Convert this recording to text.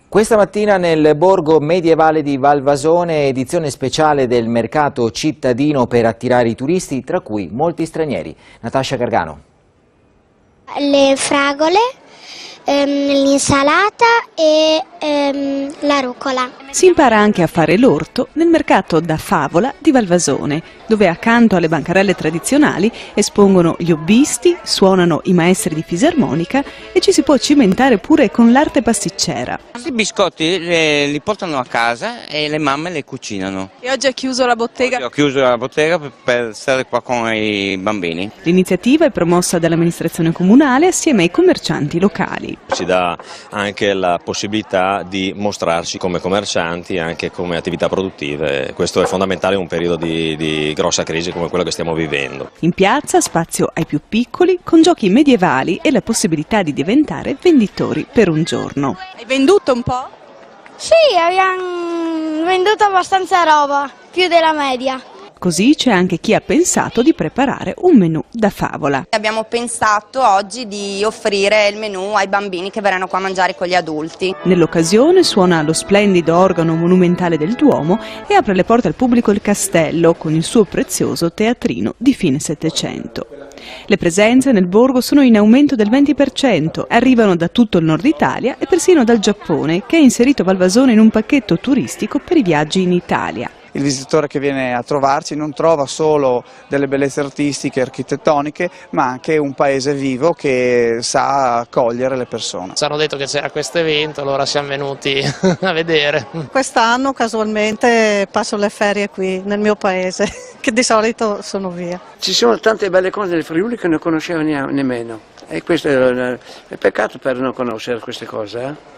Questa mattina nel borgo medievale di Valvasone, edizione speciale del mercato cittadino per attirare i turisti, tra cui molti stranieri. Natascia Gargano. Le fragole, l'insalata e la rucola. Si impara anche a fare l'orto nel mercato da favola di Valvasone, dove accanto alle bancarelle tradizionali espongono gli hobbisti, suonano i maestri di fisarmonica e ci si può cimentare pure con l'arte pasticcera. I biscotti li portano a casa e le mamme le cucinano. E oggi è chiuso la bottega? Oggi ho chiuso la bottega per stare qua con i bambini. L'iniziativa è promossa dall'amministrazione comunale assieme ai commercianti locali. Ci dà anche la possibilità di mostrarci come commercianti e anche come attività produttive. Questo è fondamentale in un periodo di grossa crisi come quello che stiamo vivendo. In piazza spazio ai più piccoli con giochi medievali e la possibilità di diventare venditori per un giorno. Hai venduto un po'? Sì, abbiamo venduto abbastanza roba, più della media. Così c'è anche chi ha pensato di preparare un menù da favola. Abbiamo pensato oggi di offrire il menù ai bambini che verranno qua a mangiare con gli adulti. Nell'occasione suona lo splendido organo monumentale del Duomo e apre le porte al pubblico il castello con il suo prezioso teatrino di fine Settecento. Le presenze nel borgo sono in aumento del 20%, arrivano da tutto il nord Italia e persino dal Giappone, che ha inserito Valvasone in un pacchetto turistico per i viaggi in Italia. Il visitatore che viene a trovarci non trova solo delle bellezze artistiche e architettoniche, ma anche un paese vivo che sa accogliere le persone. Ci hanno detto che c'era questo evento, allora siamo venuti a vedere. Quest'anno casualmente passo le ferie qui nel mio paese, che di solito sono via. Ci sono tante belle cose nel Friuli che non conoscevo nemmeno, e questo è il peccato per non conoscere queste cose.